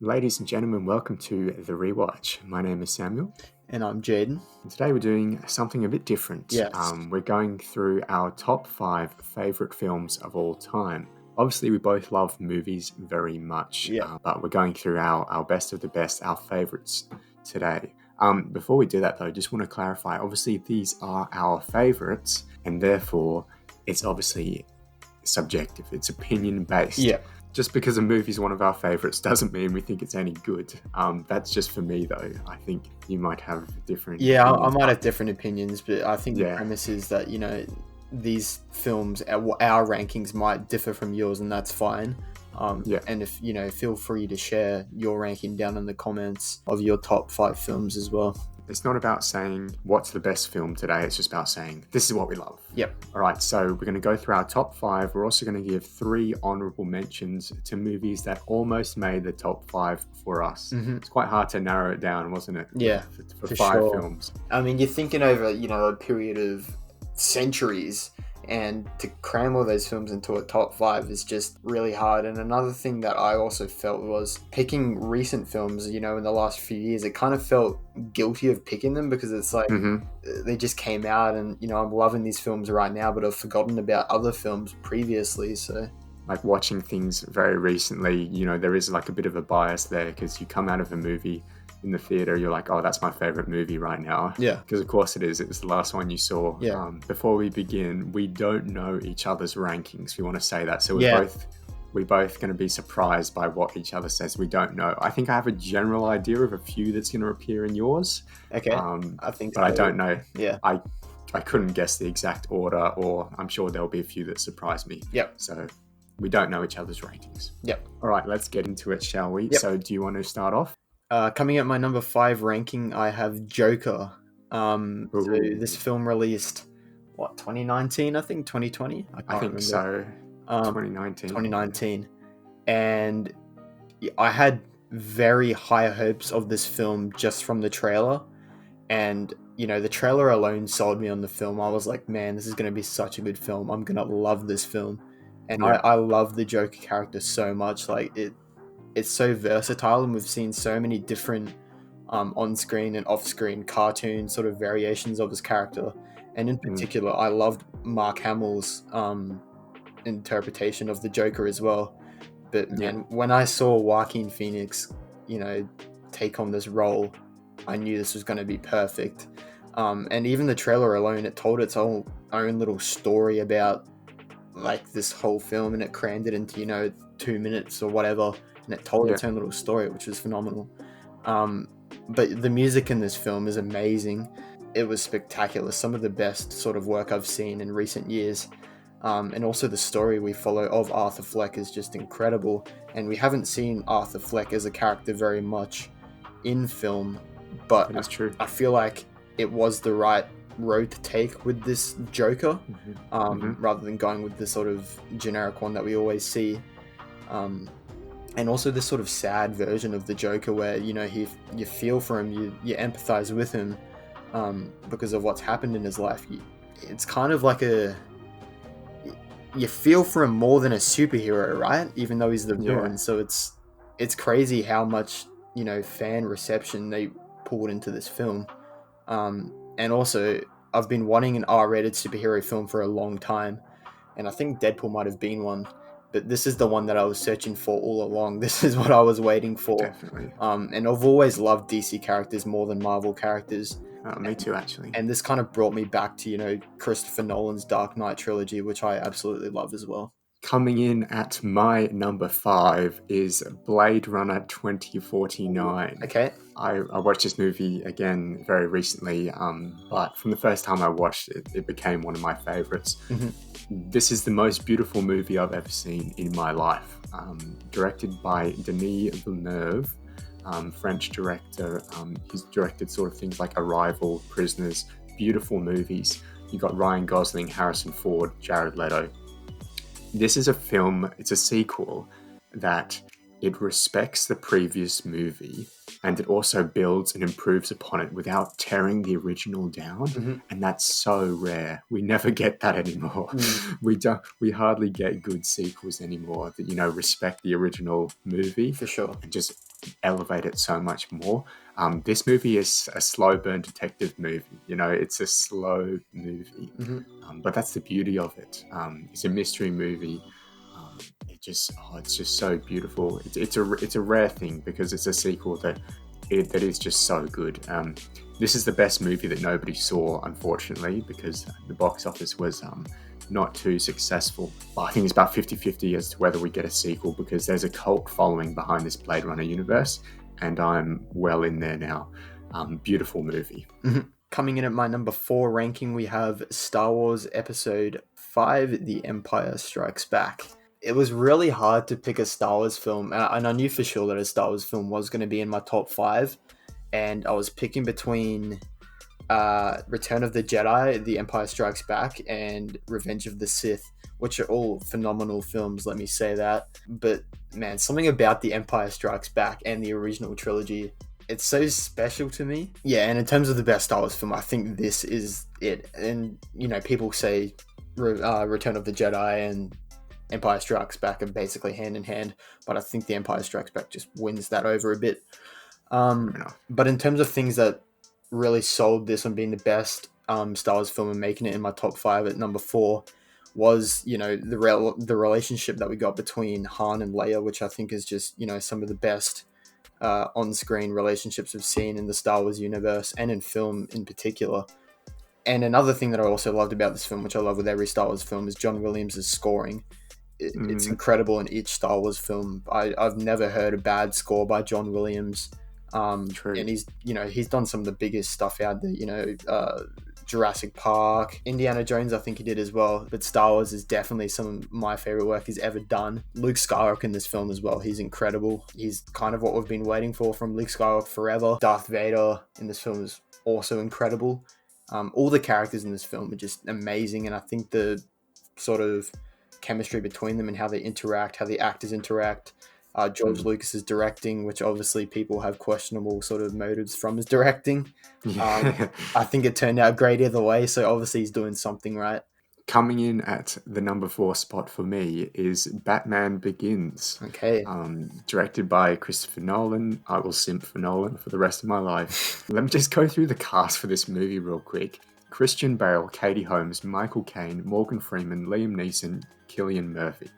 Ladies and gentlemen, welcome to The Rewatch. My name is Samuel. And I'm Jayden. And today we're doing something a bit different. Yes. We're going through our top 5 favourite films of all time. Obviously, we both love movies very much, Yeah. but we're going through our best of the best, our favourites today. Before we do that, though, just want to clarify, obviously, these are our favourites, and therefore, it's obviously subjective. It's opinion-based. Yeah. Just because a movie is one of our favourites doesn't mean we think it's any good. That's just for me, though. I think you might have different Yeah, I opinions. might have different opinions, but I think the premise is that, these films, our rankings might differ from yours, and that's fine. And if, feel free to share your ranking down in the comments of your top 5 films as well. It's not about saying what's the best film today. It's just about saying this is what we love. Yep. All right, so we're going to go through our top 5. We're also going to give 3 honourable mentions to movies that almost made the top 5 for us. Mm-hmm. It's quite hard to narrow it down, wasn't it? Yeah, for 5 sure. films. I mean, you're thinking over, a period of centuries, and to cram all those films into a top 5 is just really hard. And another thing that I also felt was picking recent films, in the last few years, it kind of felt guilty of picking them because it's like they just came out and, I'm loving these films right now, but I've forgotten about other films previously. So like watching things very recently, there is like a bit of a bias there because you come out of a movie in the theater, you're like, oh, that's my favorite movie right now. Yeah. Because of course it is. It was the last one you saw. Yeah. Before we begin, we don't know each other's rankings. We want to say that. So we're both going to be surprised by what each other says. We don't know. I think I have a general idea of a few that's going to appear in yours. Okay. I think, but I don't know. Yeah. I couldn't guess the exact order, or I'm sure there'll be a few that surprise me. Yep. So we don't know each other's rankings. Yep. All right, let's get into it, shall we? Yep. So do you want to start off? Coming at my number 5 ranking, I have Joker. So this film released, 2019, I think, 2020? I think remember. So. 2019. 2019. And I had very high hopes of this film just from the trailer. And, the trailer alone sold me on the film. I was like, man, this is going to be such a good film. I'm going to love this film. And I love the Joker character so much. Like, it's so versatile, and we've seen so many different on-screen and off-screen cartoon sort of variations of his character. And in particular, I loved Mark Hamill's interpretation of the Joker as well. But man, when I saw Joaquin Phoenix, take on this role, I knew this was going to be perfect. And even the trailer alone, it told its own little story about like this whole film, and it crammed it into 2 minutes or whatever. And it told its own little story, which was phenomenal. But the music in this film is amazing. It was spectacular. Some of the best sort of work I've seen in recent years. And also the story we follow of Arthur Fleck is just incredible. And we haven't seen Arthur Fleck as a character very much in film. But that's true. I feel like it was the right road to take with this Joker, rather than going with the sort of generic one that we always see. And also this sort of sad version of the Joker where, you feel for him, you empathize with him because of what's happened in his life. It's kind of like you feel for him more than a superhero, right? Even though he's the villain. So it's crazy how much, fan reception they pulled into this film. And also, I've been wanting an R-rated superhero film for a long time. And I think Deadpool might have been one. But this is the one that I was searching for all along. This is what I was waiting for. Definitely. And I've always loved DC characters more than Marvel characters. Me too, actually. And this kind of brought me back to, Christopher Nolan's Dark Knight trilogy, which I absolutely love as well. Coming in at my number 5 is Blade Runner 2049. Okay. I watched this movie again very recently, but from the first time I watched it, it became one of my favorites. This is the most beautiful movie I've ever seen in my life. Directed by Denis Villeneuve, French director. He's directed sort of things like Arrival, Prisoners, beautiful movies. You got Ryan Gosling, Harrison Ford, Jared Leto. This is a film, it's a sequel that it respects the previous movie, and it also builds and improves upon it without tearing the original down. Mm-hmm. And that's so rare. We never get that anymore. We hardly get good sequels anymore that, you know, respect the original movie For sure. and just elevate it so much more. This movie is a slow burn detective movie. You know, it's a slow movie, but that's the beauty of it. It's a mystery movie. It's just so beautiful. It's a rare thing because it's a sequel that is just so good. This is the best movie that nobody saw, unfortunately, because the box office was not too successful. But I think it's about 50-50 as to whether we get a sequel, because there's a cult following behind this Blade Runner universe, and I'm well in there now. Beautiful movie. Coming in at my number 4 ranking, we have Star Wars Episode 5, The Empire Strikes Back. It was really hard to pick a Star Wars film, and I knew for sure that a Star Wars film was going to be in my top 5, and I was picking between Return of the Jedi, The Empire Strikes Back, and Revenge of the Sith, which are all phenomenal films, let me say that. But man, something about The Empire Strikes Back and the original trilogy, it's so special to me. Yeah, and in terms of the best Star Wars film, I think this is it. And, you know, people say Return of the Jedi and Empire Strikes Back are basically hand in hand, but I think The Empire Strikes Back just wins that over a bit. But in terms of things that really sold this on being the best Star Wars film and making it in my top 5 at number 4 was, you know, the relationship that we got between Han and Leia, which I think is just, you know, some of the best on-screen relationships we've seen in the Star Wars universe and in film in particular. And another thing that I also loved about this film, which I love with every Star Wars film, is John Williams' scoring. It's incredible in each Star Wars film. I've never heard a bad score by John Williams. True. And he's done some of the biggest stuff out there, you know, Jurassic Park, Indiana Jones, I think he did as well. But Star Wars is definitely some of my favorite work he's ever done. Luke Skywalker in this film as well. He's incredible. He's kind of what we've been waiting for from Luke Skywalker forever. Darth Vader in this film is also incredible. All the characters in this film are just amazing. And I think the sort of chemistry between them and how they interact, how the actors interact, George Lucas's directing, which obviously people have questionable sort of motives from his directing. I think it turned out great either way, so obviously he's doing something right. Coming in at the number 4 spot for me is Batman Begins. Okay. Directed by Christopher Nolan. I will simp for Nolan for the rest of my life. Let me just go through the cast for this movie real quick. Christian Bale, Katie Holmes, Michael Caine, Morgan Freeman, Liam Neeson, Cillian Murphy.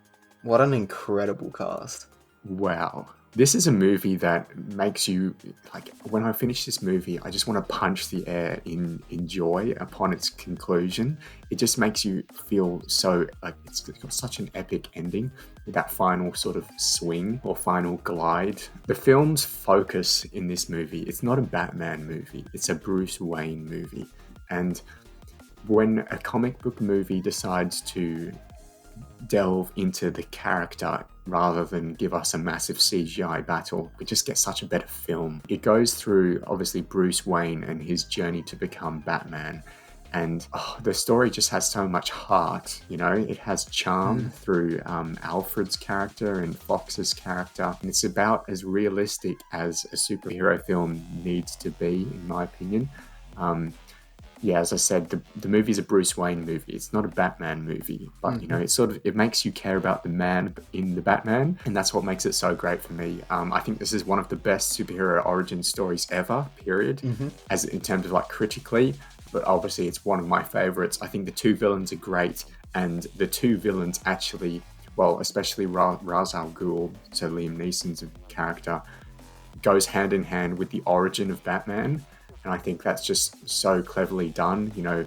What an incredible cast. Wow. This is a movie that makes you, like, when I finish this movie, I just want to punch the air in joy upon its conclusion. It just makes you feel so, like, it's got such an epic ending with that final sort of swing or final glide. The film's focus in this movie, it's not a Batman movie, it's a Bruce Wayne movie. And when a comic book movie decides to delve into the character rather than give us a massive CGI battle, we just get such a better film. It goes through, obviously, Bruce Wayne and his journey to become Batman. And the story just has so much heart, you know? It has charm through Alfred's character and Fox's character. And it's about as realistic as a superhero film needs to be, in my opinion. Yeah, as I said, the movie is a Bruce Wayne movie. It's not a Batman movie, but you know, it makes you care about the man in the Batman, and that's what makes it so great for me. I think this is one of the best superhero origin stories ever, period, as in terms of like critically, but obviously it's one of my favorites. I think the two villains are great, and the two villains actually, well, especially Ra's al Ghul, so Liam Neeson's character, goes hand in hand with the origin of Batman. And I think that's just so cleverly done. You know,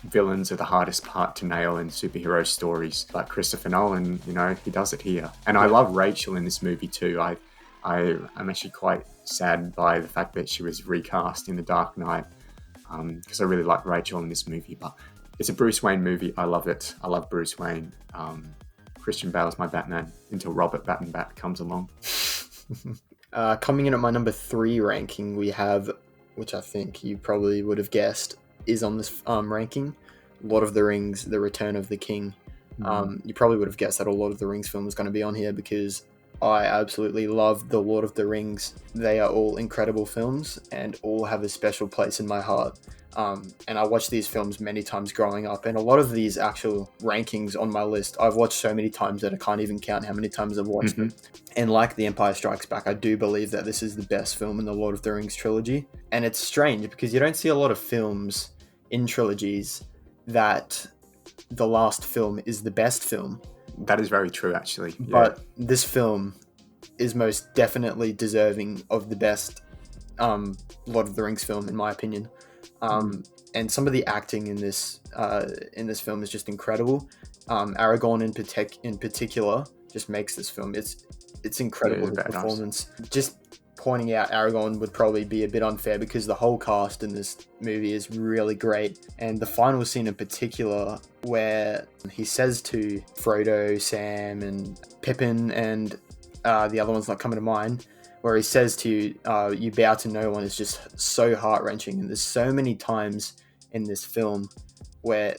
villains are the hardest part to nail in superhero stories. But Christopher Nolan, you know, he does it here. And I love Rachel in this movie too. I'm actually quite sad by the fact that she was recast in The Dark Knight, because I really like Rachel in this movie. But it's a Bruce Wayne movie. I love it. I love Bruce Wayne. Christian Bale's my Batman until Robert Bat comes along. Coming in at my number 3 ranking, we have, which I think you probably would have guessed is on this ranking, Lord of the Rings, The Return of the King. You probably would have guessed that a Lord of the Rings film was going to be on here because I absolutely love The Lord of the Rings. They are all incredible films and all have a special place in my heart. And I watched these films many times growing up, and a lot of these actual rankings on my list, I've watched so many times that I can't even count how many times I've watched them. And like The Empire Strikes Back, I do believe that this is the best film in the Lord of the Rings trilogy. And it's strange because you don't see a lot of films in trilogies that the last film is the best film. That is very true, actually. Yeah. But this film is most definitely deserving of the best Lord of the Rings film, in my opinion. And some of the acting in this film is just incredible. Aragorn in particular just makes this film. It's incredible, his performance. Just pointing out Aragorn would probably be a bit unfair because the whole cast in this movie is really great. And the final scene in particular, where he says to Frodo, Sam, and Pippin, and the other one's not coming to mind, where he says to you, you bow to no one, is just so heart-wrenching. And there's so many times in this film where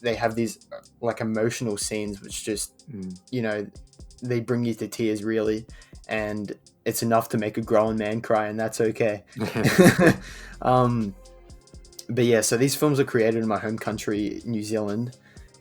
they have these like emotional scenes which just, you know, they bring you to tears, really. And it's enough to make a grown man cry, and that's okay. But yeah, so these films are created in my home country, New Zealand,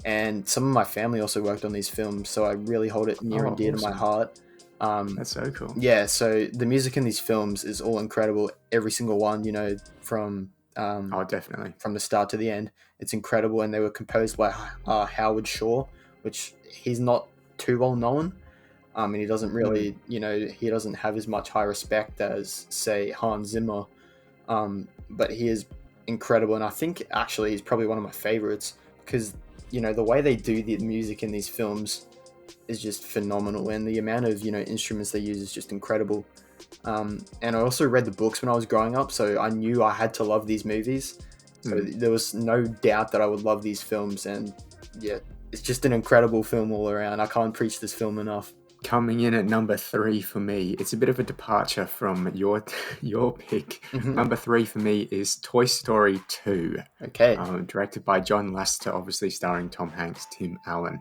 and some of my family also worked on these films, so I really hold it near and dear to my heart. That's so cool. Yeah, so the music in these films is all incredible. Every single one, you know, from definitely from the start to the end, it's incredible. And they were composed by Howard Shore, which he's not too well known. And he doesn't really, you know, he doesn't have as much high respect as, say, Hans Zimmer. But he is incredible. And I think, actually, he's probably one of my favorites because, you know, the way they do the music in these films is just phenomenal. And the amount of, you know, instruments they use is just incredible. And I also read the books when I was growing up, so I knew I had to love these movies. So there was no doubt that I would love these films. And, yeah, it's just an incredible film all around. I can't preach this film enough. Coming in at number 3 for me, it's a bit of a departure from your pick. Number 3 for me is Toy Story 2. Okay. Directed by John Lasseter, obviously starring Tom Hanks, Tim Allen.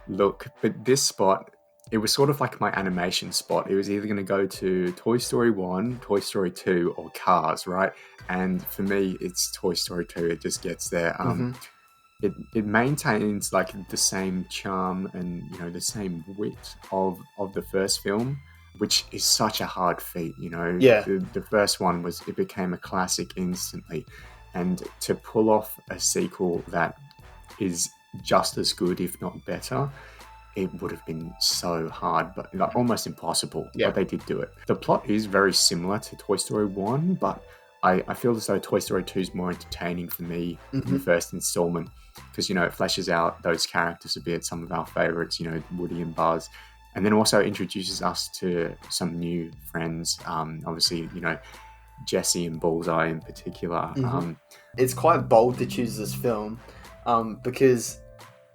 Look, but this spot, it was sort of like my animation spot. It was either going to go to Toy Story 1, Toy Story 2, or Cars, right? And for me, it's Toy Story 2. It just gets there. It maintains like the same charm and, you know, the same wit of the first film, which is such a hard feat, you know. Yeah. The first one it became a classic instantly, and to pull off a sequel that is just as good, if not better, it would have been so hard, but like almost impossible. Yeah. But they did do it. The plot is very similar to Toy Story 1, but I feel as though Toy Story 2 is more entertaining for me in the first installment because, you know, it fleshes out those characters a bit, some of our favorites, you know, Woody and Buzz, and then also introduces us to some new friends. Obviously, you know, Jessie and Bullseye in particular. It's quite bold to choose this film because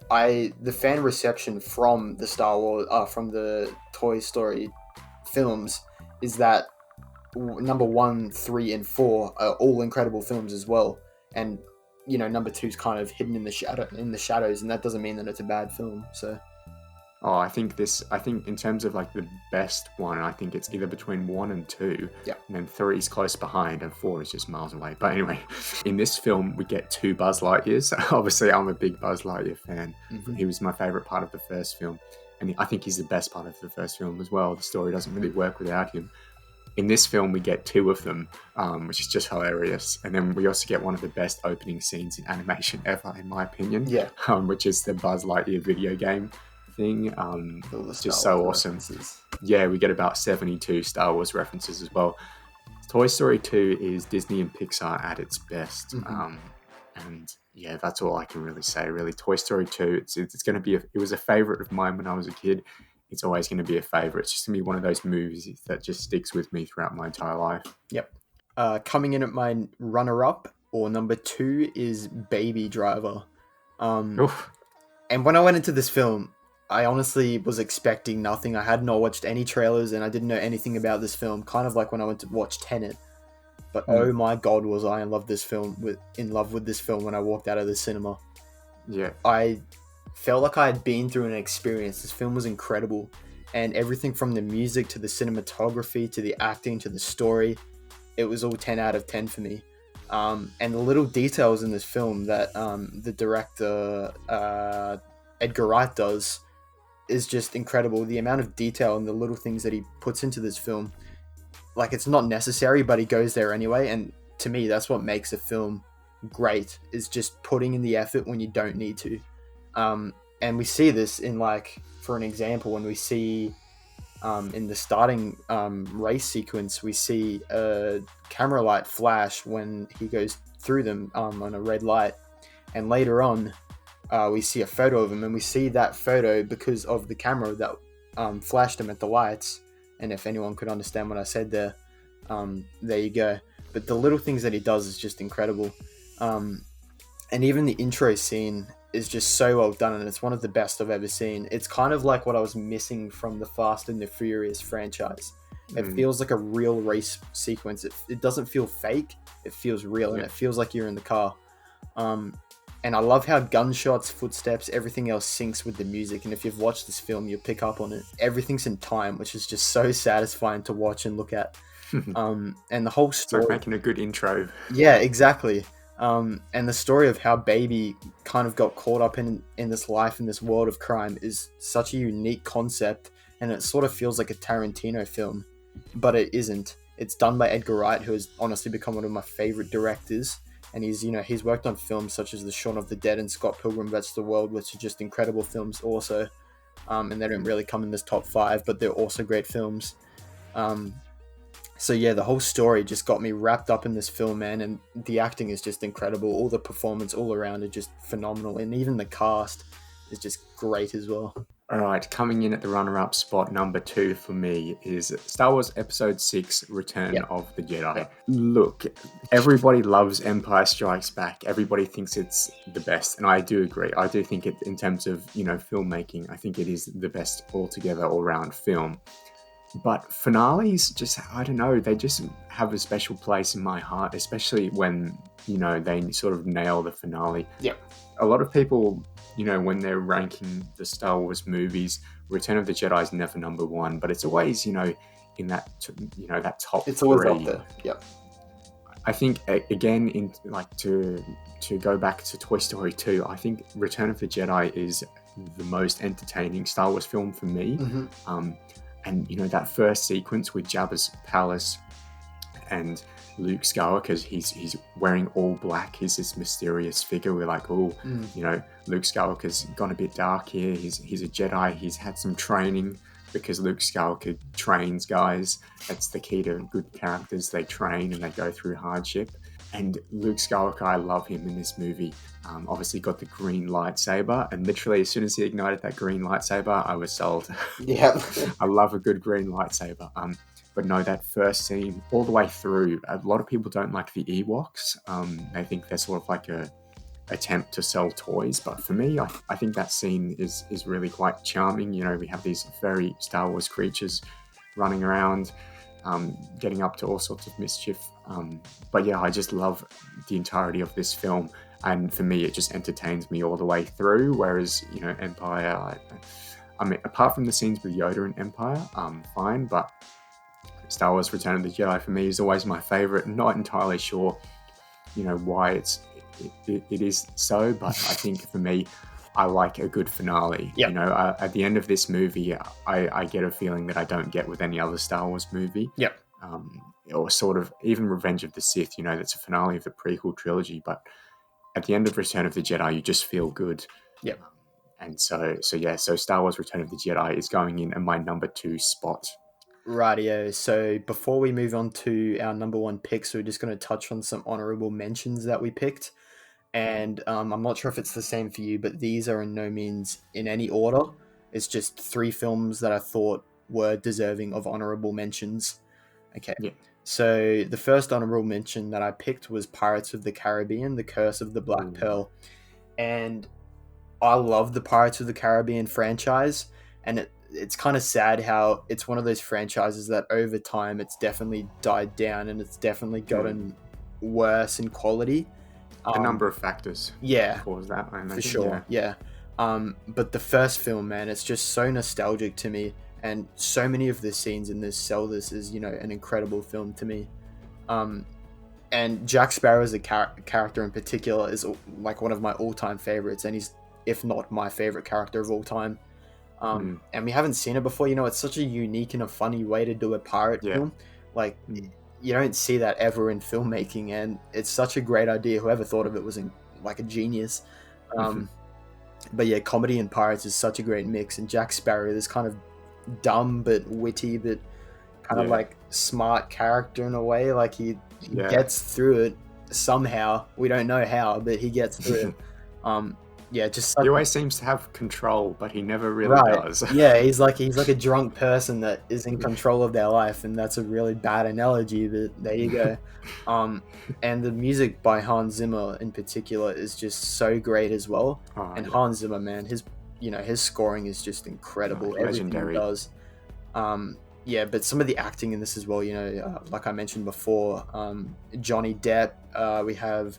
the fan reception from the Star Wars, from the Toy Story films is that number 1, 3, and 4 are all incredible films as well, and, you know, number 2 is kind of hidden in the shadows, and that doesn't mean that it's a bad film. So I think in terms of like the best one, I think it's either between 1 and 2. Yeah. And then 3 is close behind, and 4 is just miles away. But anyway, in this film, we get 2 Buzz Lightyears. Obviously, I'm a big Buzz Lightyear fan. He was my favorite part of the first film. And I think he's the best part of the first film as well. The story doesn't really work without him. In this film, we get 2 of them, which is just hilarious. And then we also get one of the best opening scenes in animation ever, in my opinion. Yeah. Which is the Buzz Lightyear video game thing. Just so awesome. References. Yeah, we get about 72 Star Wars references as well. Toy Story 2 is Disney and Pixar at its best. And yeah, that's all I can really say, really. Toy Story 2, it's going to be, it was a favorite of mine when I was a kid. It's always going to be a favorite. It's just going to be one of those movies that just sticks with me throughout my entire life. Yep. Coming in at my runner-up, or number 2, is Baby Driver. And when I went into this film, I honestly was expecting nothing. I had not watched any trailers, and I didn't know anything about this film, kind of like when I went to watch Tenet. But oh my God, was I in love with this film when I walked out of the cinema. Yeah. I felt like I had been through an experience. This film was incredible. and everything from the music to the cinematography to the acting to the story, it was all 10 out of 10 for me. And the little details in this film that the director Edgar Wright does is just incredible. The amount of detail and the little things that he puts into this film, like, it's not necessary, but he goes there anyway. And to me, that's what makes a film great, is just putting in the effort when you don't need to. And we see this in, like, for an example, when we see in the starting race sequence, we see a camera light flash when he goes through them on a red light. And later on, we see a photo of him, and we see that photo because of the camera that flashed him at the lights. And if anyone could understand what I said there you go. But the little things that he does is just incredible. And even the intro scene is just so well done, and it's one of the best I've ever seen. It's kind of like what I was missing from the Fast and the Furious franchise. It feels like a real race sequence. It doesn't feel fake. It feels real, and it feels like you're in the car. And I love how gunshots, footsteps, everything else syncs with the music. And if you've watched this film, you'll pick up on it. Everything's in time, which is just so satisfying to watch and look at. And the whole story... It's like making a good intro. Yeah, exactly. And the story of how Baby kind of got caught up in this life, in this world of crime, is such a unique concept. And it sort of feels like a Tarantino film, but it isn't. It's done by Edgar Wright, who has honestly become one of my favorite directors. And he's worked on films such as The Shaun of the Dead and Scott Pilgrim vs. the World, which are just incredible films also. And they don't really come in this top 5, but they're also great films. So yeah, the whole story just got me wrapped up in this film, man. And the acting is just incredible. All the performance all around are just phenomenal. And even the cast is just great as well. All right, coming in at the runner-up spot, number 2 for me is Star Wars Episode 6, Return of the Jedi. Look, everybody loves Empire Strikes Back. Everybody thinks it's the best, and I do agree. I do think it, in terms of, filmmaking, I think it is the best altogether all-round film. But finales, just, I don't know, they just have a special place in my heart, especially when, they sort of nail the finale. Yep. A lot of people... when they're ranking the Star Wars movies, Return of the Jedi is never number 1, but it's always, in that, that top 3. It's always up there. Yep. I think, again, to go back to Toy Story 2, I think Return of the Jedi is the most entertaining Star Wars film for me. Mm-hmm. And, that first sequence with Jabba's palace and Luke Skywalker, he's wearing all black. He's this mysterious figure. We're like, Luke Skywalker's gone a bit dark here. He's a Jedi. He's had some training, because Luke Skywalker trains guys. That's the key to good characters. They train and they go through hardship. And Luke Skywalker, I love him in this movie. Obviously got the green lightsaber, and literally as soon as he ignited that green lightsaber, I was sold. Yeah. I love a good green lightsaber. But no, that first scene, all the way through, a lot of people don't like the Ewoks. They think they're sort of like a attempt to sell toys. But for me, I think that scene is really quite charming. We have these very Star Wars creatures running around, getting up to all sorts of mischief. But yeah, I just love the entirety of this film. And for me, it just entertains me all the way through. Whereas, Empire, I mean, apart from the scenes with Yoda in Empire, fine. But Star Wars Return of the Jedi for me is always my favorite. Not entirely sure, why it is so, but I think for me, I like a good finale. Yep. At the end of this movie, I get a feeling that I don't get with any other Star Wars movie. Yep. Or sort of even Revenge of the Sith, that's a finale of the prequel trilogy, but at the end of Return of the Jedi, you just feel good. Yep. And so Star Wars Return of the Jedi is going in at my number 2 spot. Rightio. So before we move on to our number 1 picks, we're just going to touch on some honourable mentions that we picked. And I'm not sure if it's the same for you, but these are in no means in any order. It's just 3 films that I thought were deserving of honourable mentions. Okay. Yeah. So the first honourable mention that I picked was Pirates of the Caribbean, The Curse of the Black Pearl. And I love the Pirates of the Caribbean franchise, and it's kind of sad how it's one of those franchises that over time it's definitely died down and it's definitely gotten worse in quality. A number of factors cause that, I imagine. For sure, yeah. But the first film, man, it's just so nostalgic to me, and so many of the scenes in this sell this as, you know, an incredible film to me. And Jack Sparrow as a character in particular is like one of my all-time favorites, and he's, if not my favorite character of all time. And we haven't seen it before. You know, it's such a unique and a funny way to do a pirate film. Like, you don't see that ever in filmmaking, and it's such a great idea. Whoever thought of it was like a genius. But yeah, comedy and pirates is such a great mix, and Jack Sparrow, this kind of dumb but witty but kind of like smart character in a way. Like he gets through it somehow. We don't know how, but he gets through it. Just he always seems to have control, but he never really does. Yeah, he's like a drunk person that is in control of their life, and that's a really bad analogy, but there you go. And the music by Hans Zimmer in particular is just so great as well. Hans Zimmer, man, his scoring is just incredible. Everything he does. But some of the acting in this as well, you know, like I mentioned before, Johnny Depp, we have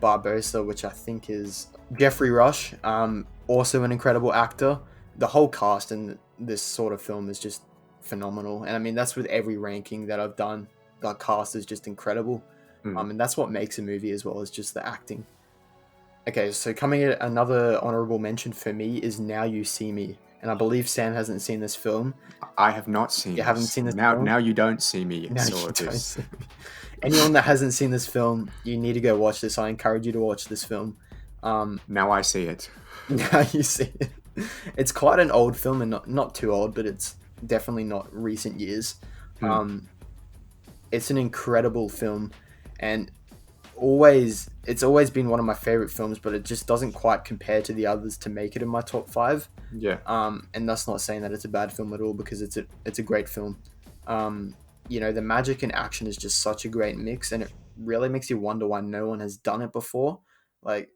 Barbossa, which I think is Jeffrey Rush, also an incredible actor. The whole cast in this sort of film is just phenomenal, and I mean that's with every ranking that I've done. The cast is just incredible, and that's what makes a movie as well, is just the acting. Okay, so coming at another honorable mention for me is Now You See Me, and I believe Sam hasn't seen this film. I have not seen. You haven't seen this film? Now you don't see me. Anyone that hasn't seen this film, you need to go watch this. I encourage you to watch this film. Now I see it. Now you see it. It's quite an old film, and not too old, but it's definitely not recent years. It's an incredible film, and it's always been one of my favorite films, but it just doesn't quite compare to the others to make it in my top 5. And that's not saying that it's a bad film at all, because it's a great film. You know, the magic and action is just such a great mix, and it really makes you wonder why no one has done it before. Like,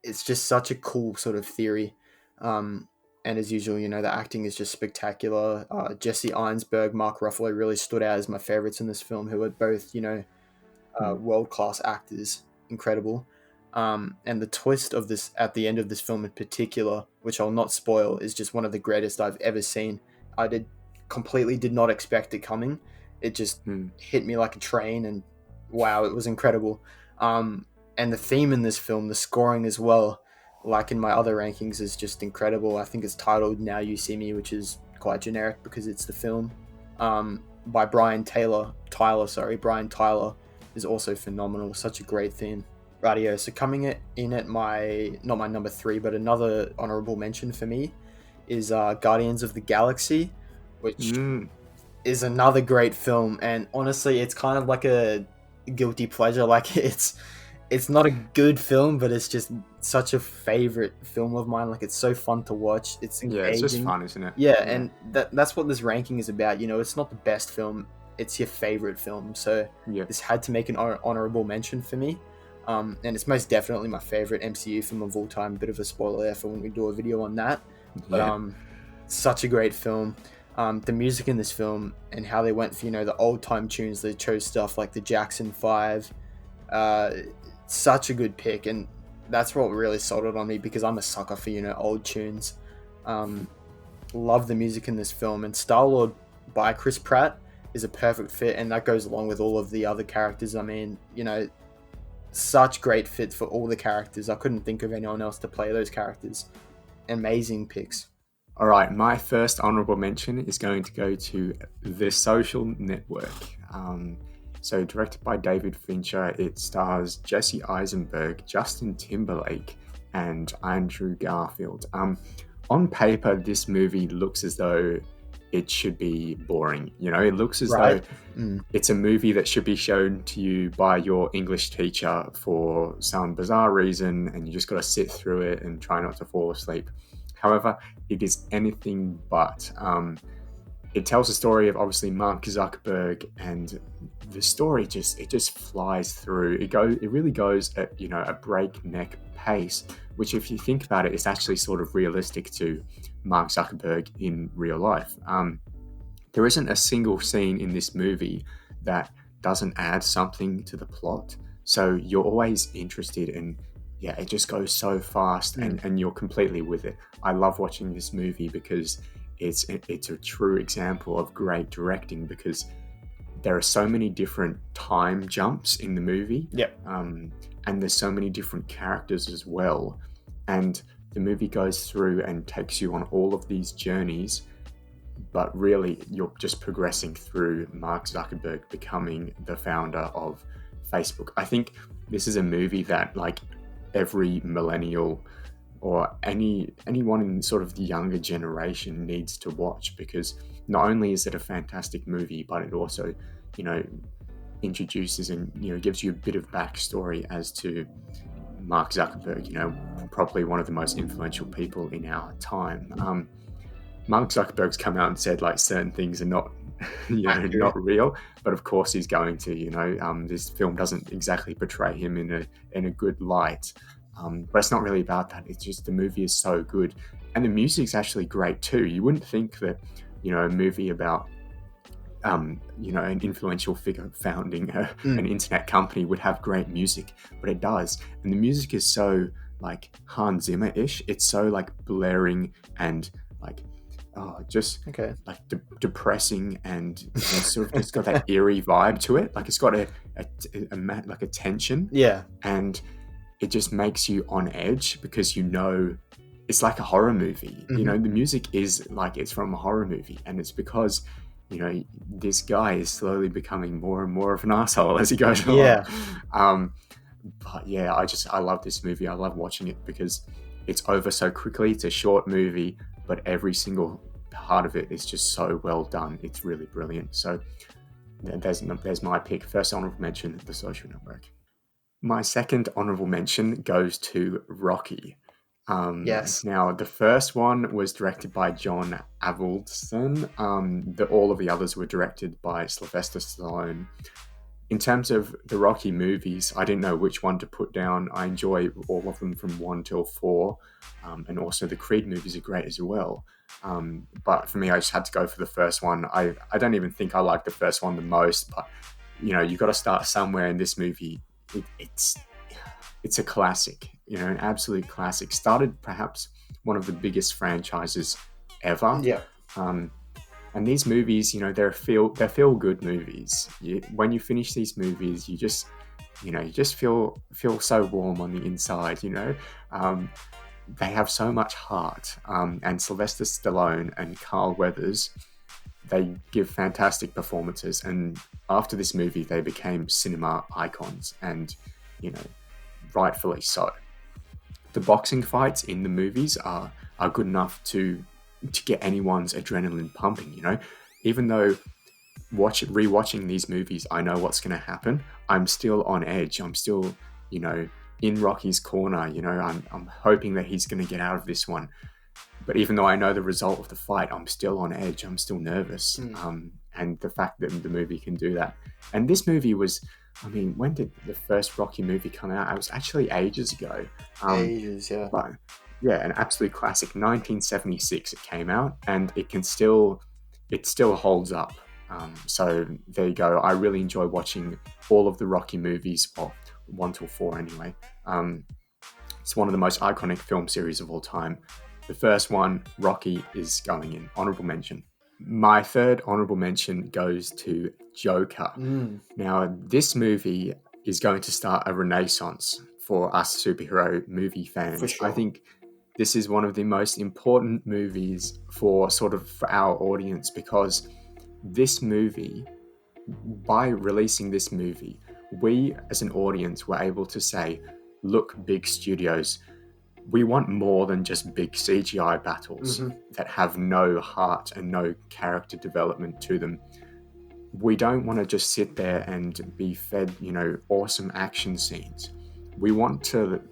it's just such a cool sort of theory. And as usual, you know, the acting is just spectacular. Jesse Einsberg, Mark Ruffalo really stood out as my favorites in this film, who are both, you know, world-class actors. Incredible. And the twist of this at the end of this film in particular, which I'll not spoil, is just one of the greatest I've ever seen. I completely did not expect it coming. It just hit me like a train, and wow, it was incredible. And the theme in this film, the scoring as well, like in my other rankings, is just incredible. I think it's titled Now You See Me, which is quite generic because it's the film, by Brian Tyler. Brian Tyler is also phenomenal. Such a great theme. Rightio, so coming in at not my number 3, but another honorable mention for me is Guardians of the Galaxy, which is another great film. And honestly, it's kind of like a guilty pleasure. Like, it's not a good film, but it's just such a favorite film of mine. Like, it's so fun to watch. It's engaging. Yeah, it's just fun, isn't it? Yeah, and that's what this ranking is about. You know, it's not the best film, it's your favorite film. So this had to make an honorable mention for me. And it's most definitely my favorite MCU film of all time. Bit of a spoiler there for when we do a video on that. But such a great film. The music in this film and how they went for, you know, the old time tunes. They chose stuff like the Jackson 5. Such a good pick, and that's what really sold it on me, because I'm a sucker for, you know, old tunes. Love the music in this film, and Star-Lord by Chris Pratt is a perfect fit, and that goes along with all of the other characters. I mean, you know, such great fit for all the characters. I couldn't think of anyone else to play those characters. Amazing picks. All right, my first honorable mention is going to go to The Social Network. So directed by David Fincher, it stars Jesse Eisenberg, Justin Timberlake, and Andrew Garfield. On paper, this movie looks as though it should be boring. You know, it looks as though it's a movie that should be shown to you by your English teacher for some bizarre reason, and you just got to sit through it and try not to fall asleep. However, it is anything but. It tells the story of, obviously, Mark Zuckerberg, and the story just flies through. It really goes at, you know, a breakneck pace, which, if you think about it, is actually sort of realistic to Mark Zuckerberg in real life. There isn't a single scene in this movie that doesn't add something to the plot. So you're always interested, and it just goes so fast, and you're completely with it. I love watching this movie because it's a true example of great directing, because there are so many different time jumps in the movie. Yep. And there's so many different characters as well. And the movie goes through and takes you on all of these journeys, but really you're just progressing through Mark Zuckerberg becoming the founder of Facebook. I think this is a movie that, like, every millennial or anyone in sort of the younger generation needs to watch, because not only is it a fantastic movie, but it also, introduces and, gives you a bit of backstory as to Mark Zuckerberg, probably one of the most influential people in our time. Mark Zuckerberg's come out and said, like, certain things are not, not real, but of course he's going to. This film doesn't exactly portray him in a good light, but it's not really about that. It's just the movie is so good, and the music's actually great too. You wouldn't think that, a movie about an influential figure founding an internet company would have great music, but it does. And the music is so, like, Hans Zimmer-ish. It's so, like, blaring and, like, like depressing, and sort of just got that eerie vibe to it. Like, it's got a tension. Yeah. And it just makes you on edge, because it's like a horror movie. Mm-hmm. The music is like it's from a horror movie, and it's because this guy is slowly becoming more and more of an asshole as he goes along. Yeah. But yeah, I love this movie. I love watching it because it's over so quickly. It's a short movie, but every single part of it is just so well done. It's really brilliant. So there's my pick. First honorable mention, The Social Network. My second honorable mention goes to Rocky. Yes. Now, the first one was directed by John Avildsen. All of the others were directed by Sylvester Stallone. In terms of the Rocky movies, I didn't know which one to put down. I enjoy all of them from 1 till 4. And also the Creed movies are great as well. But for me, I just had to go for the first one. I don't even think I like the first one the most, but you've got to start somewhere. In this movie, it's a classic, an absolute classic. Started perhaps one of the biggest franchises ever. Yeah. And these movies, they're feel good movies. When you finish these movies, you just feel so warm on the inside. They have so much heart. And Sylvester Stallone and Carl Weathers, they give fantastic performances. And after this movie, they became cinema icons, and rightfully so. The boxing fights in the movies are good enough to get anyone's adrenaline pumping. Even though rewatching these movies, I know what's going to happen, I'm still on edge. I'm still in Rocky's corner. I'm hoping that he's going to get out of this one. But even though I know the result of the fight, I'm still on edge. I'm still nervous. And the fact that the movie can do that. And this movie was, when did the first Rocky movie come out? It was actually ages ago. Yeah. But yeah, an absolute classic. 1976 it came out, and it still holds up. So there you go. I really enjoy watching all of the Rocky movies, well, 1 till 4 anyway. It's one of the most iconic film series of all time. The first one, Rocky, is going in. Honorable mention. My third honorable mention goes to Joker. Now, this movie is going to start a renaissance for us superhero movie fans. For sure. I think this is one of the most important movies for our audience, because this movie, by releasing this movie, we as an audience were able to say, look, big studios, we want more than just big CGI battles that have no heart and no character development to them. We don't want to just sit there and be fed, awesome action scenes. We want to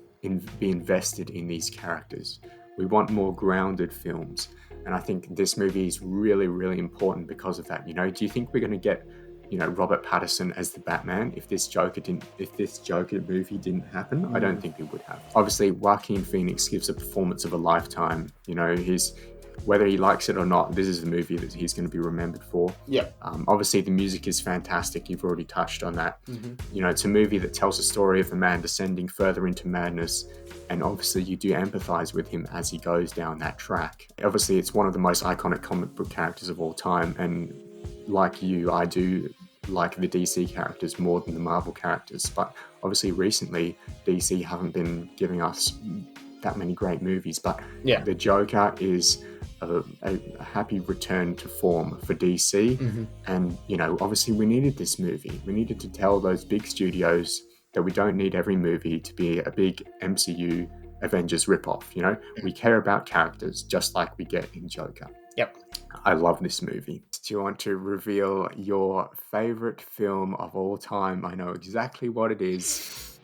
be invested in these characters. We want more grounded films. And I think this movie is really, really important because of that. Do you think we're going to get, Robert Pattinson as the Batman if this Joker movie didn't happen? I don't think we would have. Obviously, Joaquin Phoenix gives a performance of a lifetime. He's whether he likes it or not, this is the movie that he's going to be remembered for. Yeah. Obviously, the music is fantastic. You've already touched on that. You know, it's a movie that tells the story of a man descending further into madness, and obviously you do empathize with him as he goes down that track. Obviously, it's one of the most iconic comic book characters of all time, and like you, I do like the DC characters more than the Marvel characters, but obviously recently DC haven't been giving us that many great movies, but the Joker is a happy return to form for DC. And you know, obviously we needed this movie. We needed to tell those big studios that we don't need every movie to be a big MCU Avengers ripoff. You know, we care about characters just like we get in Joker. I love this movie. Do you want to reveal your favorite film of all time? I know exactly what it is.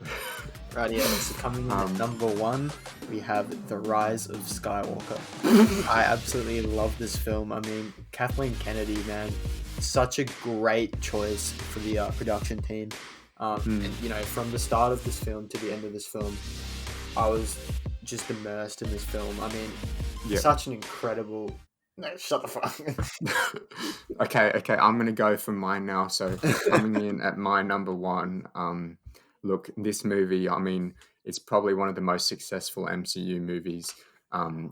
Right, yeah. So coming in at number 1, we have The Rise of Skywalker. I absolutely love this film. I mean, Kathleen Kennedy, man, such a great choice for the production team. And you know, from the start of this film to the end of this film, I was just immersed in this film. I mean, such an incredible... No, shut the fuck. Okay, I'm gonna go for mine now. So coming in at my number 1, look, this movie, I mean, it's probably one of the most successful MCU movies.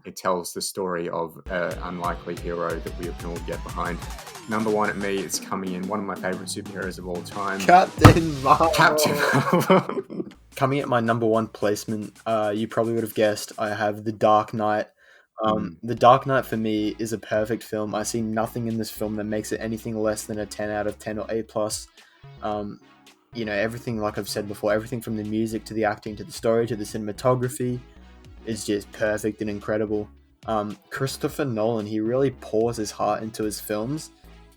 It tells the story of an unlikely hero that we can all get behind. Number 1 at me, it's coming in, one of my favorite superheroes of all time, Captain Marvel. Captain Marvel. Coming at my number 1 placement, you probably would have guessed, I have The Dark Knight. The Dark Knight for me is a perfect film. I see nothing in this film that makes it anything less than a 10 out of 10 or A+. You know, everything, like I've said before, everything from the music to the acting to the story to the cinematography is just perfect and incredible. Christopher Nolan, he really pours his heart into his films,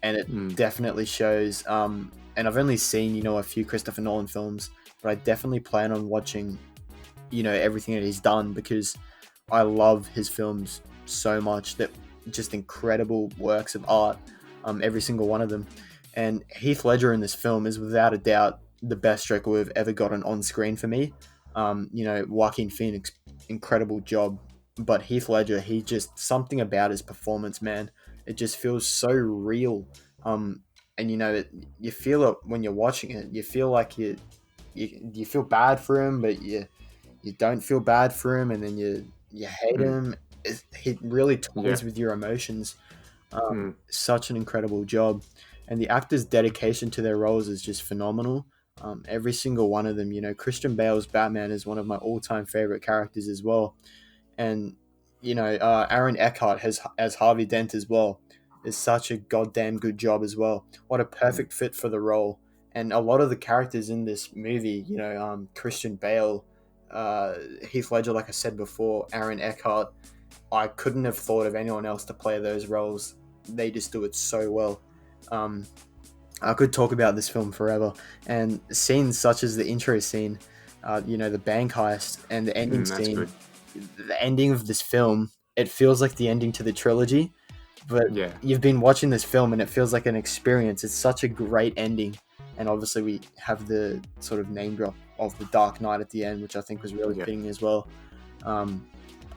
and it definitely shows. And I've only seen, you know, a few Christopher Nolan films, but I definitely plan on watching, you know, everything that he's done, because I love his films so much. That just incredible works of art, every single one of them. And Heath Ledger in this film is without a doubt the best Joker we've ever gotten on screen for me. You know, Joaquin Phoenix, incredible job, but Heath Ledger, he just, something about his performance, man, it just feels so real. And you know, you feel it when you're watching it. You feel like you feel bad for him, but you don't feel bad for him, and then you hate him. He really toys with your emotions. Such an incredible job, and the actors' dedication to their roles is just phenomenal. Every single one of them. You know, Christian Bale's Batman is one of my all-time favorite characters as well, and you know, Aaron Eckhart as Harvey Dent as well is such a goddamn good job as well. What a perfect fit for the role. And a lot of the characters in this movie, you know, Christian Bale, Heath Ledger, like I said before, Aaron Eckhart, I couldn't have thought of anyone else to play those roles. They just do it so well. I could talk about this film forever, and scenes such as the intro scene, you know, the bank heist, and the ending scene. Good. The ending of this film, it feels like the ending to the trilogy, but you've been watching this film and it feels like an experience. It's such a great ending, and obviously we have the sort of name drop of the Dark Knight at the end, which I think was really fitting as well.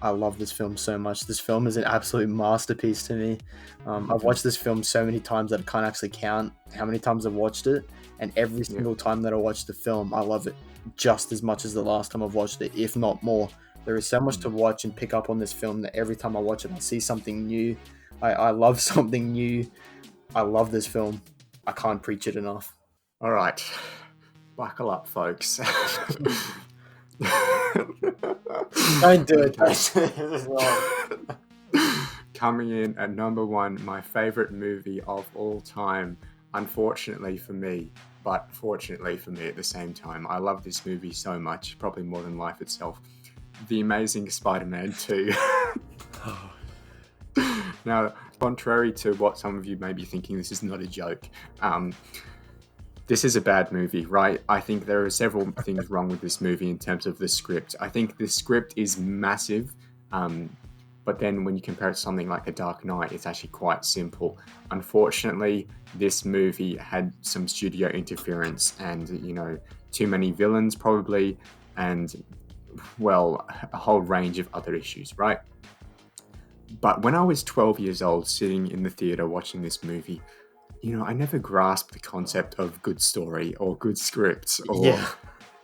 I love this film so much. This film is an absolute masterpiece to me. I've watched this film so many times that I can't actually count how many times I've watched it, and every single time that I watch the film, I love it just as much as the last time I've watched it, if not more. There is so much to watch and pick up on this film that every time I watch it, I see something new. I love something new. I love this film. I can't preach it enough. All right. Buckle up, folks. Don't do it. This is wrong. Coming in at number 1, my favorite movie of all time. Unfortunately for me, but fortunately for me at the same time. I love this movie so much, probably more than life itself. The Amazing Spider-Man 2. Now, contrary to what some of you may be thinking, this is not a joke. This is a bad movie, right? I think there are several things wrong with this movie in terms of the script. I think the script is massive, but then when you compare it to something like A Dark Knight, it's actually quite simple. Unfortunately, this movie had some studio interference and, you know, too many villains probably, and, well, a whole range of other issues, right? But when I was 12 years old, sitting in the theater watching this movie, I never grasped the concept of good story or good scripts Yeah.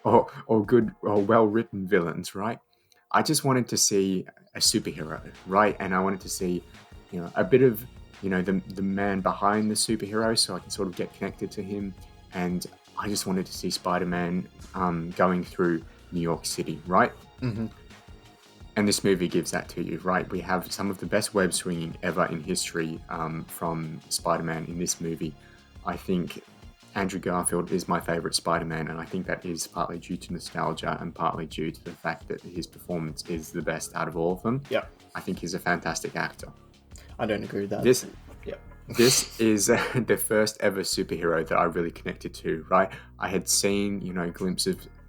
or good or well-written villains, right? I just wanted to see a superhero, right? And I wanted to see, a bit of, the man behind the superhero, so I can sort of get connected to him. And I just wanted to see Spider-Man going through New York City, right? Mm-hmm. And this movie gives that to you, right? We have some of the best web swinging ever in history from Spider-Man in this movie. I think Andrew Garfield is my favorite Spider-Man, and I think that is partly due to nostalgia and partly due to the fact that his performance is the best out of all of them. Yeah. I think he's a fantastic actor. I don't agree with that. This is the first ever superhero that I really connected to, right? I had seen,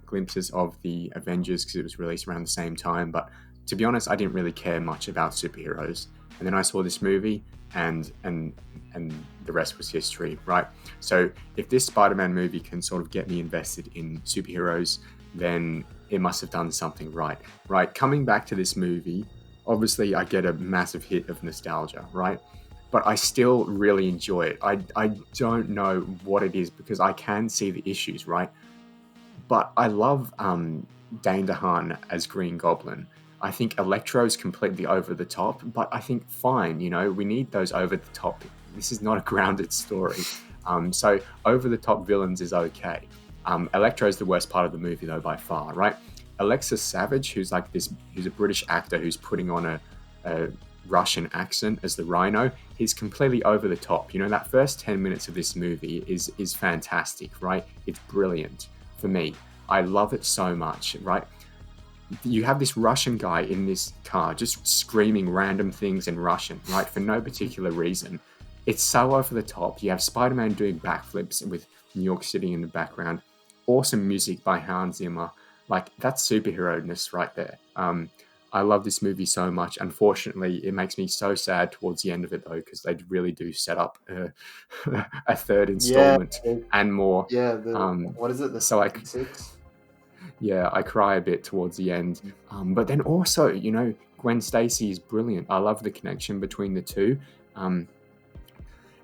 glimpses of the Avengers because it was released around the same time, but to be honest, I didn't really care much about superheroes. And then I saw this movie, and the rest was history, right? So if this Spider-Man movie can sort of get me invested in superheroes, then it must have done something right? Coming back to this movie, obviously I get a massive hit of nostalgia, right? But I still really enjoy it. I don't know what it is because I can see the issues, right? But I love Dane DeHaan as Green Goblin. I think Electro's completely over the top, but I think fine, we need those over the top. This is not a grounded story. So over the top villains is okay. Electro's the worst part of the movie though by far, right? Alexis Savage, who's a British actor who's putting on a Russian accent as the Rhino, he's completely over the top. That first 10 minutes of this movie is fantastic, right? It's brilliant for me. I love it so much, right? You have this Russian guy in this car just screaming random things in Russian, right? For no particular reason. It's so over the top. You have Spider-Man doing backflips with New York City in the background. Awesome music by Hans Zimmer. That's superhero-ness right there. I love this movie so much. Unfortunately, it makes me so sad towards the end of it, though, because they really do set up a third installment and more. Yeah, what is it? The so six? Yeah, I cry a bit towards the end. But then also, Gwen Stacy is brilliant. I love the connection between the two.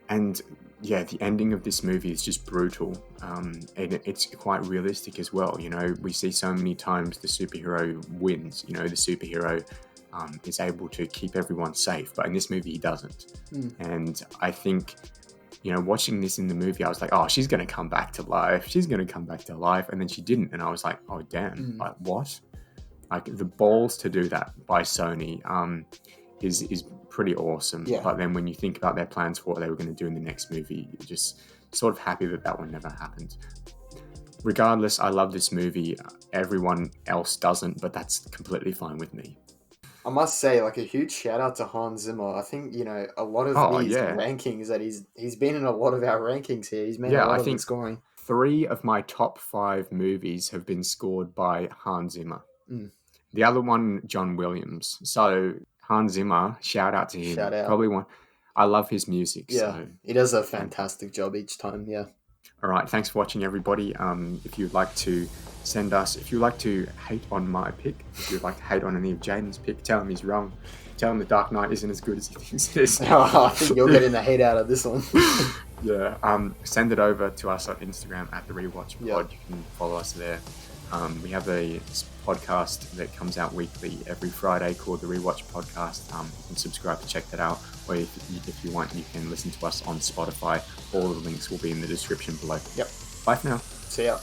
And yeah, the ending of this movie is just brutal. And it's quite realistic as well. We see so many times the superhero wins. The superhero is able to keep everyone safe. But in this movie, he doesn't. And I think, watching this in the movie, I was like, oh, she's going to come back to life. She's going to come back to life. And then she didn't. And I was like, oh, damn. What? The balls to do that by Sony is pretty awesome. Yeah. But then when you think about their plans for what they were going to do in the next movie, you're just sort of happy that one never happened. Regardless, I love this movie. Everyone else doesn't, but that's completely fine with me. I must say, a huge shout out to Hans Zimmer. I think, a lot of these rankings that he's been in a lot of our rankings here. He's made a lot of the scoring. 3 of my top 5 movies have been scored by Hans Zimmer. The other one, John Williams. So Hans Zimmer, shout out to him. Shout out. Probably one. I love his music. Yeah, so. He does a fantastic job each time, yeah. All right, thanks for watching, everybody. If you'd like to send us, if you'd like to hate on my pick, if you'd like to hate on any of Jayden's pick, tell him he's wrong. Tell him The Dark Knight isn't as good as he thinks it is. I think you're getting the hate out of this one. Yeah, send it over to us on Instagram at the Rewatch Pod. You can follow us there. We have a podcast that comes out weekly every Friday called the Rewatch Podcast. You can subscribe to check that out, or if you want, you can listen to us on Spotify. All the links will be in the description below. Yep. Bye for now. See ya.